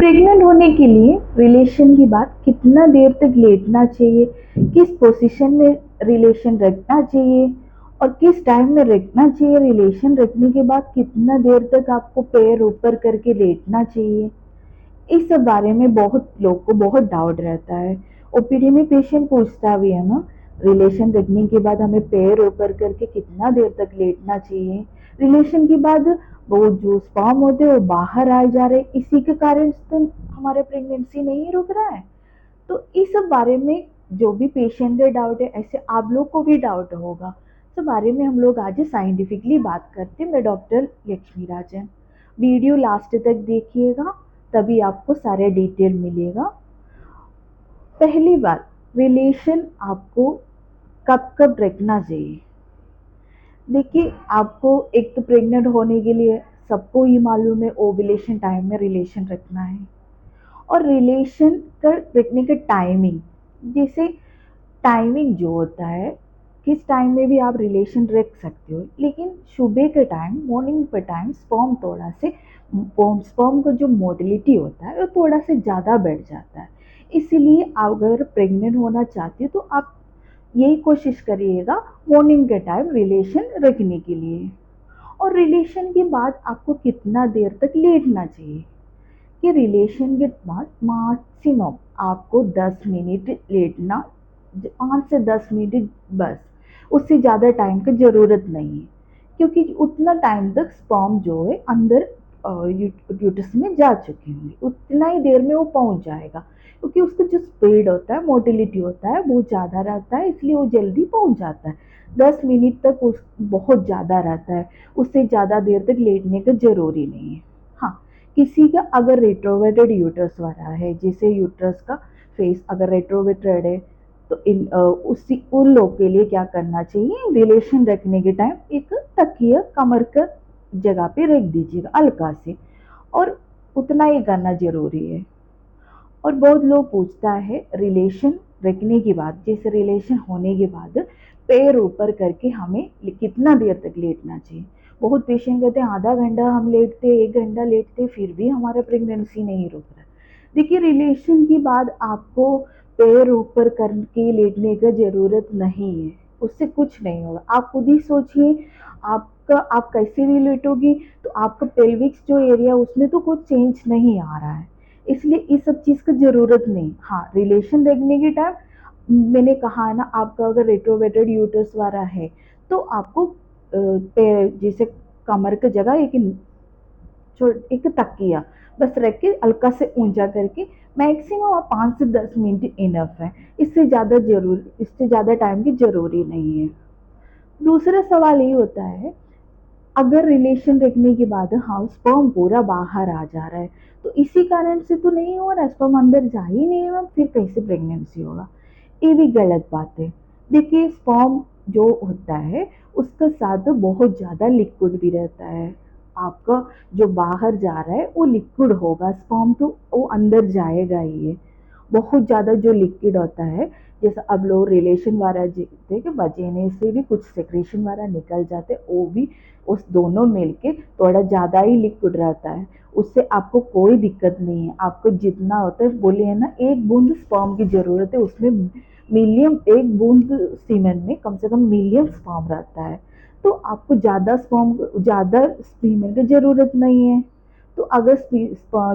Pregnant होने के लिए रिलेशन के बाद कितना देर तक लेटना चाहिए, किस पोजीशन में रिलेशन रखना चाहिए और किस टाइम में रखना चाहिए, रिलेशन रखने के बाद कितना देर तक आपको पैर ऊपर करके लेटना चाहिए, इस सब बारे में बहुत लोग को बहुत डाउट रहता है। ओपीडी में पेशेंट पूछता भी है ना, रिलेशन रखने के बाद हमें पैर ऊपर करके कितना देर तक लेटना चाहिए, रिलेशन के बाद वो जो स्पर्म होते हैं वो बाहर आ जा रहे, इसी के कारण तो हमारे प्रेगनेंसी नहीं रुक रहा है। तो इस सब बारे में जो भी पेशेंट के डाउट है, ऐसे आप लोग को भी डाउट होगा, तो बारे में हम लोग आज साइंटिफिकली बात करते हैं। मैं डॉक्टर लक्ष्मी राजन। वीडियो लास्ट तक देखिएगा, तभी आपको सारे डिटेल मिलेगा। पहली बात, रिलेशन आपको कब कब रखना चाहिए। देखिए, आपको एक तो प्रेग्नेंट होने के लिए सबको ही मालूम है ओव्यूलेशन टाइम में रिलेशन रखना है। और रिलेशन का रखने का टाइमिंग, जैसे टाइमिंग जो होता है, किस टाइम में भी आप रिलेशन रख सकते हो, लेकिन सुबह के टाइम, मॉर्निंग पे टाइम स्पर्म थोड़ा से, स्पर्म का जो मोटिलिटी होता है वो थोड़ा से ज़्यादा बढ़ जाता है। इसीलिए अगर प्रेग्नेंट होना चाहते हो तो आप यही कोशिश करिएगा मॉर्निंग के टाइम रिलेशन रखने के लिए। और रिलेशन के बाद आपको कितना देर तक लेटना चाहिए, कि रिलेशन के बाद मैक्सिमम आपको 10 मिनट लेटना, 5 से 10 मिनट बस, उससे ज़्यादा टाइम की ज़रूरत नहीं है। क्योंकि उतना टाइम तक स्पर्म जो है अंदर यूट्रस में जा चुके होंगे, उतना ही देर में वो पहुंच जाएगा। क्योंकि उसका जो स्पीड होता है, मोटिलिटी होता है, वो ज़्यादा रहता है, इसलिए वो जल्दी पहुंच जाता है। 10 मिनट तक उस बहुत ज़्यादा रहता है, उससे ज़्यादा देर तक लेटने का ज़रूरी नहीं है। हाँ, किसी का अगर रेट्रोवेटेड यूट्रस वाला है, जैसे यूट्रस का फेस अगर रेट्रोवेटेड है, तो उसी उन लोग के लिए क्या करना चाहिए, रिलेशन रखने के टाइम एक तकिया कमर का जगह पे रख दीजिएगा हल्का से, और उतना ही करना जरूरी है। और बहुत लोग पूछता है रिलेशन रखने के बाद, जैसे रिलेशन होने के बाद पैर ऊपर करके हमें कितना देर तक लेटना चाहिए। बहुत पेशेंट कहते हैं आधा घंटा हम लेटते, 1 घंटा लेटते, फिर भी हमारा प्रेगनेंसी नहीं रुक रहा। देखिए, रिलेशन के बाद आपको पैर ऊपर करके लेटने का जरूरत नहीं है, उससे कुछ नहीं होगा। आप खुद ही सोचिए, आपका आप कैसे भी लेटोगी तो आपका पेल्विक्स जो एरिया उसमें तो कुछ चेंज नहीं आ रहा है, इसलिए इस सब चीज़ की ज़रूरत नहीं। हाँ, रिलेशन रखने के टाइम मैंने कहा ना, आपका अगर रेट्रोवेटेड यूट्रस वाला है तो आपको जैसे कमर की जगह एक तकिया बस रख के हल्का से ऊंचा करके, मैक्सिमम आप 5 से 10 मिनट इनफ है, इससे ज़्यादा टाइम की ज़रूरी नहीं है। दूसरा सवाल ये होता है, अगर रिलेशन रखने के बाद हाँ स्पर्म पूरा बाहर आ जा रहा है, तो इसी कारण से तो नहीं हो रहा, स्पर्म अंदर जा ही नहीं रहा, फिर कैसे प्रेगनेंसी होगा। ये भी गलत बात है। देखिए, स्पर्म जो होता है उसका साथ बहुत ज़्यादा लिक्विड भी रहता है। आपका जो बाहर जा रहा है वो लिक्विड होगा, स्पर्म तो वो अंदर जाएगा ही है। बहुत ज़्यादा जो लिक्विड होता है, जैसे अब लोग रिलेशन वाला देखते कि बचेने से भी कुछ सेक्रेशन वाला निकल जाते, वो भी उस दोनों मिलके थोड़ा ज़्यादा ही लिक्विड रहता है, उससे आपको कोई दिक्कत नहीं है। आपको जितना होता है, बोले है ना, 1 बूंद स्पर्म की ज़रूरत है, उसमें मिलियन, 1 बूंद सीमेन में कम से कम मिलियन स्पर्म रहता है। तो आपको ज़्यादा सीमेन की ज़रूरत नहीं है। तो अगर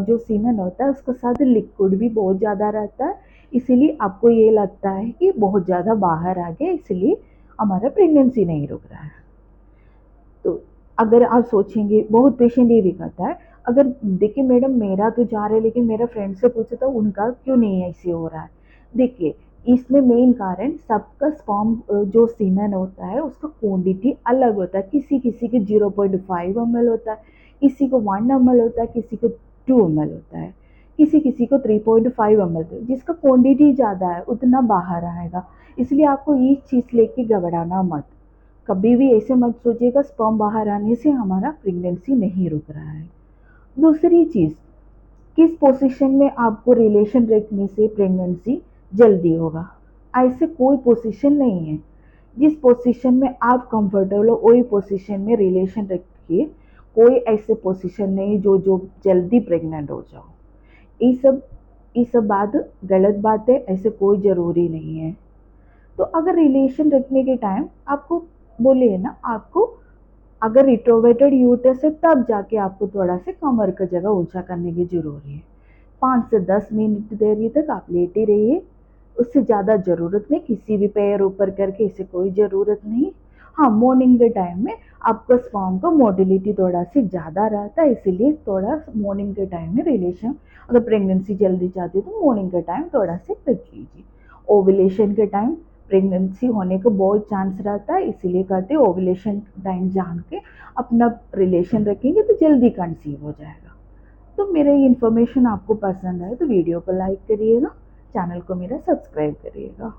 जो सीमेन होता है उसके साथ लिक्विड भी बहुत ज़्यादा रहता है, इसीलिए आपको ये लगता है कि बहुत ज़्यादा बाहर आ गया, इसलिए हमारा प्रेगनेंसी नहीं रुक रहा है। तो अगर आप सोचेंगे, बहुत पेशेंट ये भी कहता है, अगर देखिए मैडम मेरा तो जा रहा है लेकिन मेरा फ्रेंड से पूछा था उनका क्यों नहीं ऐसे हो रहा है। देखिए, इसमें मेन कारण सबका स्पर्म जो सीमेन होता है उसका क्वांटिटी अलग होता है, किसी किसी के 0.5 ml होता है, किसी को 1 ml होता है, किसी को 2 ml होता है, किसी किसी को 3.5 ml होता है। जिसका क्वांटिटी ज़्यादा है उतना बाहर आएगा, इसलिए आपको ये चीज़ लेके घबराना मत। कभी भी ऐसे मत सोचिएगा स्पर्म बाहर आने से हमारा प्रेगनेंसी नहीं रुक रहा है। दूसरी चीज़, किस पोजीशन में आपको रिलेशन रखने से प्रेगनेंसी जल्दी होगा। ऐसे कोई पोजीशन नहीं है, जिस पोजीशन में आप कंफर्टेबल हो वही पोजीशन में रिलेशन रखिए। कोई ऐसे पोजीशन नहीं जो जो जल्दी प्रेग्नेंट हो जाओ। ये सब बात गलत बात है, ऐसे कोई ज़रूरी नहीं है। तो अगर रिलेशन रखने के टाइम आपको बोले ना, आपको अगर रिट्रोवेटेड यूटरस है तब जाके आपको थोड़ा सा कमर का जगह ऊंचा करने की जरूरी है। 5 से 10 मिनट देरी तक आप लेटे रहिए, उससे ज़्यादा ज़रूरत नहीं, किसी भी पैर ऊपर करके इसे कोई ज़रूरत नहीं। हाँ, मॉर्निंग के टाइम में आपका स्पर्म का मोटिलिटी थोड़ा सी ज़्यादा रहता है, इसीलिए थोड़ा मॉर्निंग के टाइम में रिलेशन, अगर प्रेगनेंसी जल्दी चाहती है तो मॉर्निंग के टाइम थोड़ा सा रख लीजिए। ओवुलेशन के टाइम प्रेगनेंसी होने का बहुत चांस रहता है, इसीलिए कहते हैं ओवुलेशन टाइम जान के अपना रिलेशन रखेंगे तो जल्दी कंसीव हो जाएगा। तो मेरा ये इन्फॉर्मेशन आपको पसंद आए तो वीडियो को लाइक करिएगा, चैनल को मेरा सब्सक्राइब करिएगा।